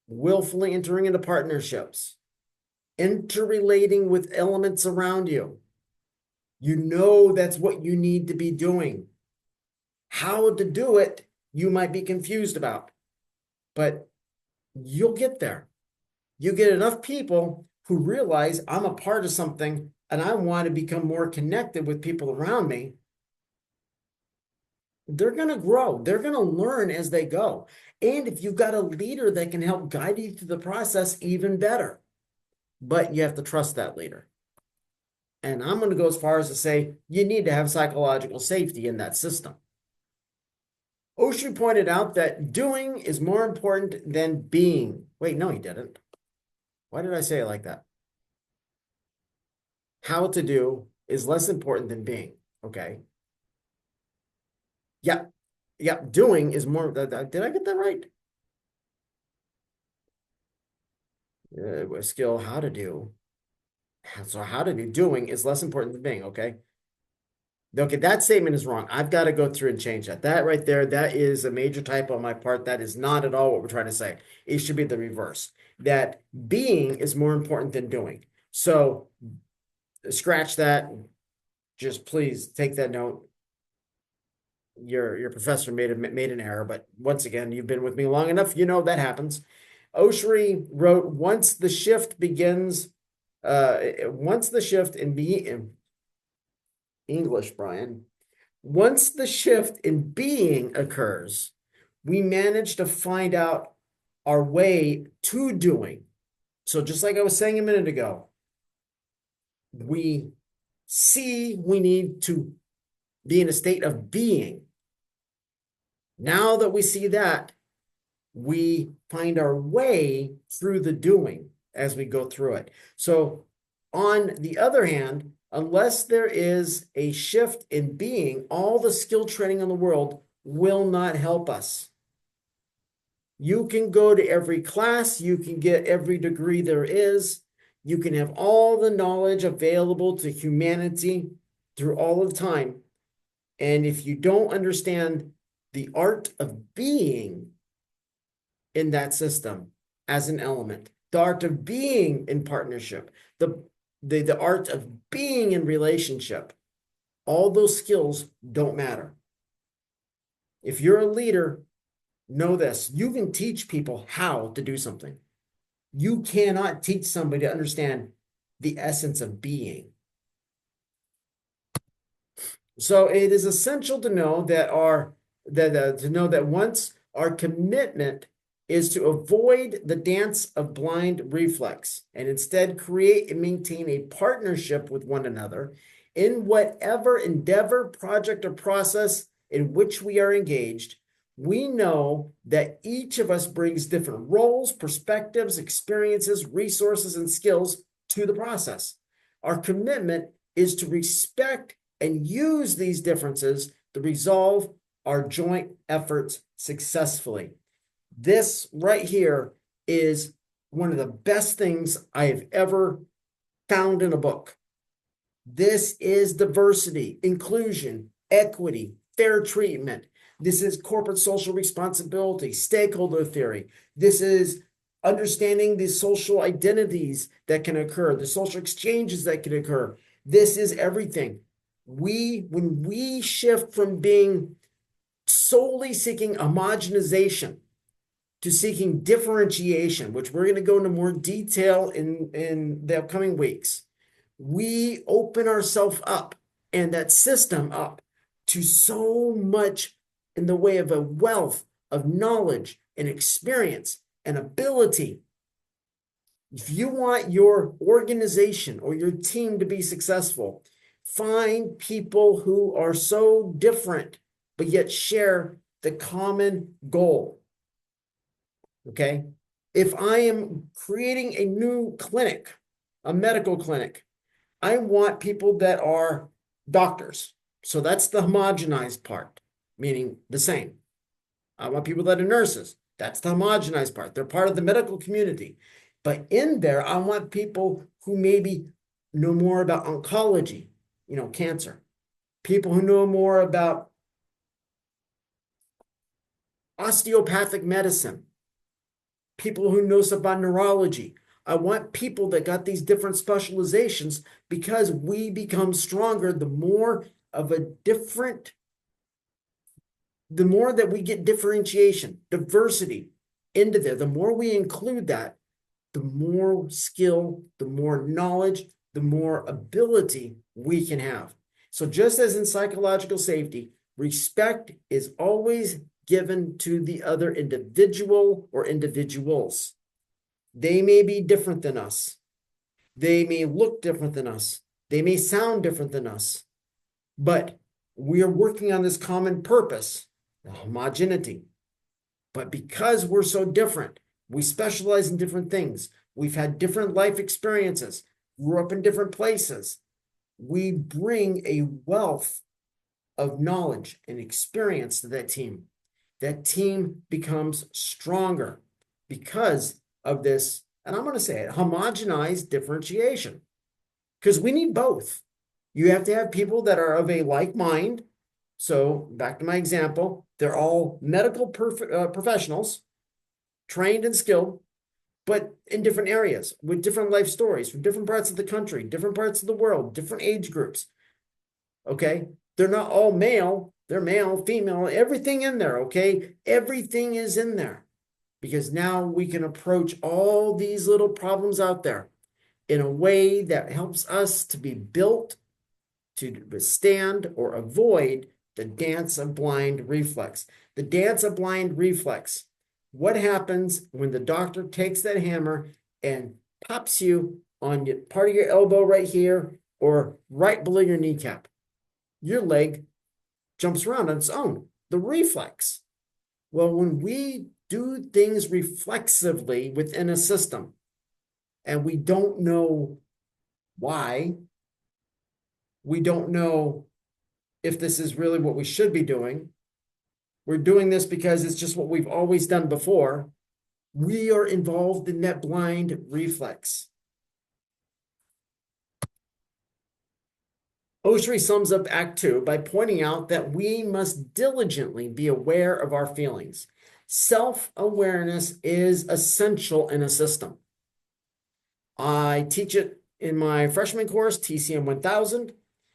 willfully entering into partnerships, interrelating with elements around you. You know that's what you need to be doing. How to do it, you might be confused about, but you'll get there. You get enough people who realize I'm a part of something and I want to become more connected with people around me. They're going to grow. They're going to learn as they go. And if you've got a leader that can help guide you through the process, even better. But you have to trust that leader. And I'm going to go as far as to say you need to have psychological safety in that system. Oshu pointed out that doing is more important than being. Wait, no, he didn't. Why did I say it like that? How to do is less important than being. Okay. Yeah. Yeah. Doing is more. Did I get that right? Skill, how to do. So how to do, doing is less important than being. Okay. Okay, that statement is wrong. I've got to go through and change that. That right there, that is a major typo on my part. That is not at all what we're trying to say. It should be the reverse. That being is more important than doing. So scratch that. Just please take that note. Your professor made an error, but once again, you've been with me long enough. You know that happens. Oshri wrote, once the shift begins, once the shift in English, Brian, once the shift in being occurs, we manage to find out our way to doing. So just like I was saying a minute ago, we see we need to be in a state of being. Now that we see that, we find our way through the doing as we go through it. So on the other hand, Unless there is a shift in being, all the skill training in the world will not help us. You can go to every class, you can get every degree there is, you can have all the knowledge available to humanity through all of time. And if you don't understand the art of being in that system as an element, the art of being in partnership, the art of being in relationship, all those skills don't matter. If you're a leader, know this: you can teach people how to do something. You cannot teach somebody to understand the essence of being. So it is essential to know that once our commitment is to avoid the dance of blind reflex and instead create and maintain a partnership with one another in whatever endeavor, project, or process in which we are engaged, we know that each of us brings different roles, perspectives, experiences, resources, and skills to the process. Our commitment is to respect and use these differences to resolve our joint efforts successfully. This right here is one of the best things I have ever found in a book. This is diversity, inclusion, equity, fair treatment. This is corporate social responsibility, stakeholder theory. This is understanding the social identities that can occur, the social exchanges that can occur. This is everything. When we shift from being solely seeking homogenization to seeking differentiation, which we're going to go into more detail in the upcoming weeks, we open ourselves up and that system up to so much in the way of a wealth of knowledge and experience and ability. If you want your organization or your team to be successful, find people who are so different, but yet share the common goal. Okay? If I am creating a new clinic, a medical clinic, I want people that are doctors. So that's the homogenized part, meaning the same. I want people that are nurses. That's the homogenized part. They're part of the medical community. But in there, I want people who maybe know more about oncology, cancer. People who know more about osteopathic medicine. People who know stuff about neurology. I want people that got these different specializations because we become stronger the more that we get differentiation, diversity into there, the more we include that, the more skill, the more knowledge, the more ability we can have. So just as in psychological safety, respect is always given to the other individual or individuals. They may be different than us. They may look different than us. They may sound different than us. But we are working on this common purpose, the homogeneity. But because we're so different, we specialize in different things. We've had different life experiences, grew up in different places. We bring a wealth of knowledge and experience to that team. That team becomes stronger because of this, and I'm going to say it, homogenized differentiation. Because we need both. You have to have people that are of a like mind. So back to my example, they're all medical professionals, trained and skilled, but in different areas with different life stories from different parts of the country, different parts of the world, different age groups. Okay? They're not all male. They're male, female, everything in there. Okay? Everything is in there because now we can approach all these little problems out there in a way that helps us to be built to withstand or avoid the dance of blind reflex. The dance of blind reflex. What happens when the doctor takes that hammer and pops you on part of your elbow right here or right below your kneecap? Your leg jumps around on its own. The reflex. Well, when we do things reflexively within a system and we don't know why, We don't know if this is really what we should be doing. We're doing this because it's just what we've always done before. We are involved in that blind reflex. Oshri sums up Act 2 by pointing out that we must diligently be aware of our feelings. Self-awareness is essential in a system. I teach it in my freshman course, TCM 1000,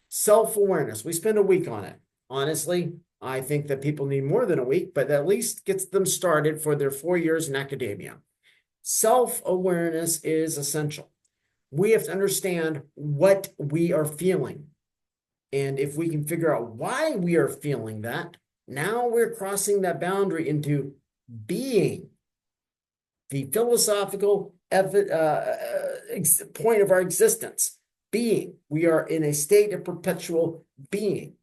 self-awareness. We spend a week on it. Honestly, I think that people need more than a week, but at least gets them started for their 4 years in academia. Self-awareness is essential. We have to understand what we are feeling. And if we can figure out why we are feeling that, now we're crossing that boundary into being. The philosophical point of our existence, being. We are in a state of perpetual being.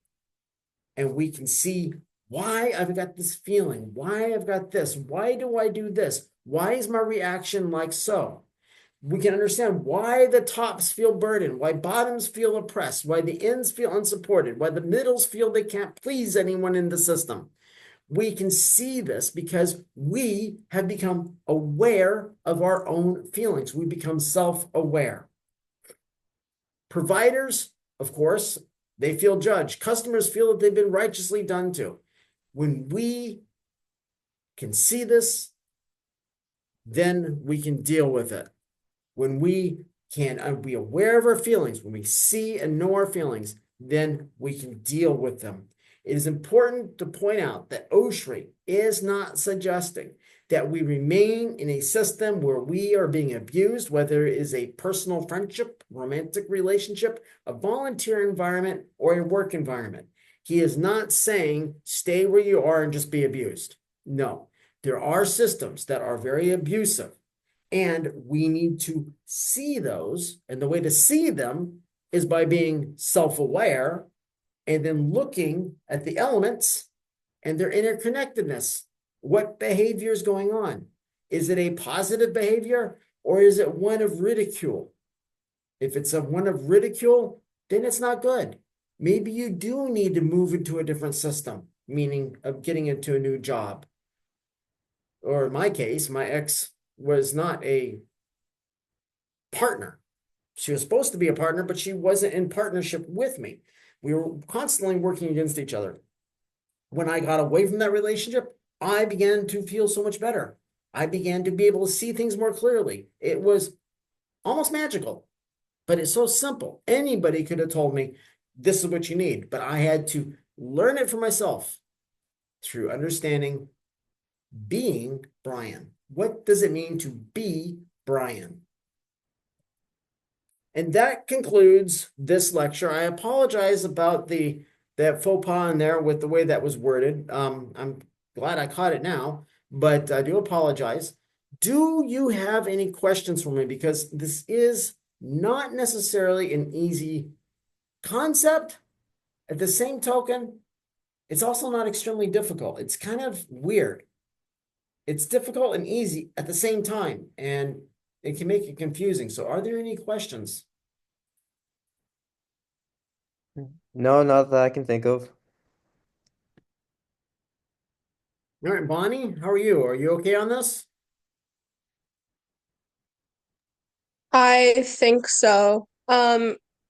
And we can see why I've got this feeling, why I've got this, why do I do this? Why is my reaction like so? We can understand why the tops feel burdened, why bottoms feel oppressed, why the ends feel unsupported, why the middles feel they can't please anyone in the system. We can see this because we have become aware of our own feelings. We become self-aware. Providers, of course, they feel judged. Customers feel that they've been righteously done to. When we can see this, then we can deal with it. When we can be aware of our feelings, when we see and know our feelings, then we can deal with them. It is important to point out that Oshri is not suggesting that we remain in a system where we are being abused, whether it is a personal friendship, romantic relationship, a volunteer environment, or a work environment. He is not saying stay where you are and just be abused. No, there are systems that are very abusive. And we need to see those. And the way to see them is by being self-aware and then looking at the elements and their interconnectedness. What behavior is going on? Is it a positive behavior or is it one of ridicule? If it's one of ridicule, then it's not good. Maybe you do need to move into a different system, meaning of getting into a new job. Or in my case, my ex was not a partner. She was supposed to be a partner, but she wasn't in partnership with me. We were constantly working against each other. When I got away from that relationship, I began to feel so much better. I began to be able to see things more clearly. It was almost magical, but it's so simple. Anybody could have told me, this is what you need, but I had to learn it for myself through understanding being Brian. What does it mean to be Brian? And that concludes this lecture. I apologize about that faux pas in there with the way that was worded. I'm glad I caught it now, but I do apologize. Do you have any questions for me? Because this is not necessarily an easy concept. At the same token, it's also not extremely difficult. It's kind of weird. It's difficult and easy at the same time, and it can make it confusing. So are there any questions? No, not that I can think of. All right, Bonnie, how are you? Are you okay on this? I think so.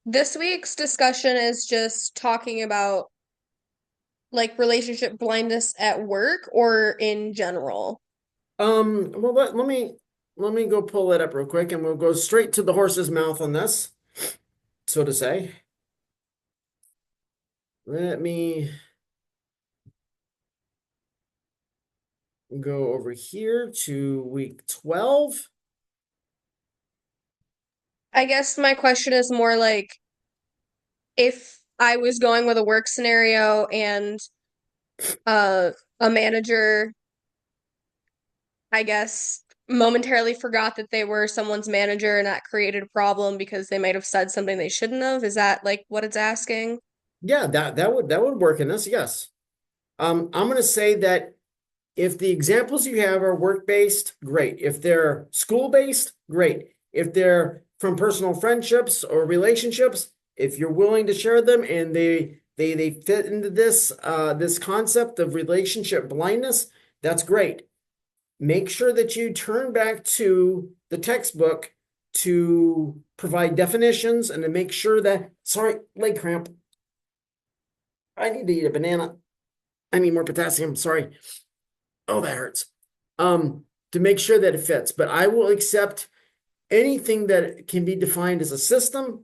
This week's discussion is just talking about like relationship blindness at work or in general. Well, let me go pull it up real quick and we'll go straight to the horse's mouth on this, so to say. Let me go over here to week 12. I guess my question is more like if I was going with a work scenario and a manager, I guess, momentarily forgot that they were someone's manager and that created a problem because they might have said something they shouldn't have. Is that like what it's asking? Yeah, that would work in this, yes. I'm gonna say that if the examples you have are work-based, great. If they're school-based, great. If they're from personal friendships or relationships, If you're willing to share them and they fit into this concept of relationship blindness, that's great. Make sure that you turn back to the textbook to provide definitions and to make sure that, sorry, leg cramp. I need to eat a banana. I need more potassium. Sorry. Oh, that hurts. To make sure that it fits. But I will accept anything that can be defined as a system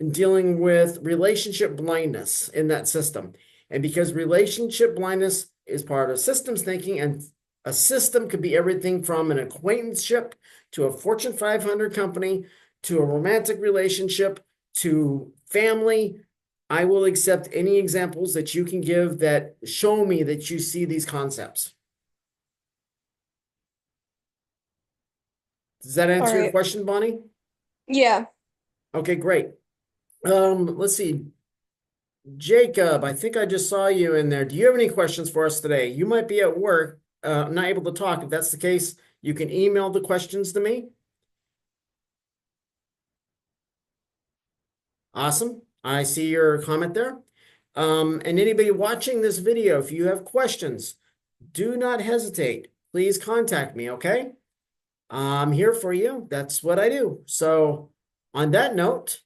and dealing with relationship blindness in that system. And because relationship blindness is part of systems thinking, and a system could be everything from an acquaintanceship to a Fortune 500 company to a romantic relationship to family, I will accept any examples that you can give that show me that you see these concepts. Does that answer your right. question, Bonnie? Yeah. Okay, great. Let's see. Jacob, I think I just saw you in there. Do you have any questions for us today? You might be at work, not able to talk. If that's the case, you can email the questions to me. Awesome. I see your comment there. And anybody watching this video, if you have questions, do not hesitate. Please contact me, okay? I'm here for you. That's what I do. So on that note,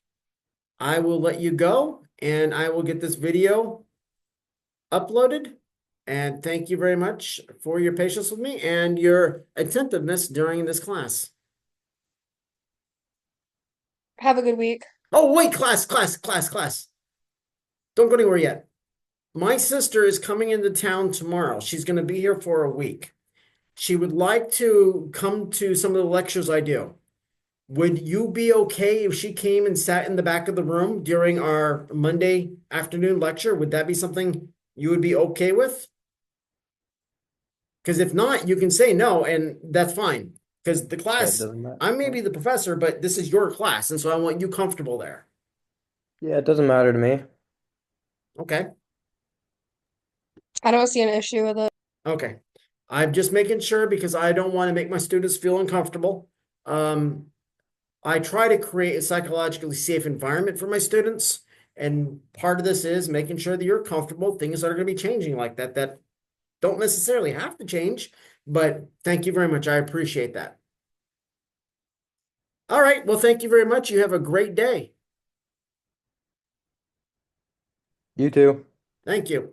I will let you go and I will get this video uploaded. And thank you very much for your patience with me and your attentiveness during this class. Have a good week. Oh, wait, class. Don't go anywhere yet. My sister is coming into town tomorrow. She's going to be here for a week. She would like to come to some of the lectures I do. Would you be okay if she came and sat in the back of the room during our Monday afternoon lecture? Would that be something you would be okay with? Because if not, you can say no, and that's fine. Because the Yeah, it class, doesn't matter. I may be the professor, but this is your class, and so I want you comfortable there. Yeah, it doesn't matter to me. Okay. I don't see an issue with it. Okay. I'm just making sure because I don't want to make my students feel uncomfortable. I try to create a psychologically safe environment for my students. And part of this is making sure that you're comfortable. Things that are going to be changing like that, that don't necessarily have to change. But thank you very much. I appreciate that. All right. Well, thank you very much. You have a great day. You too. Thank you.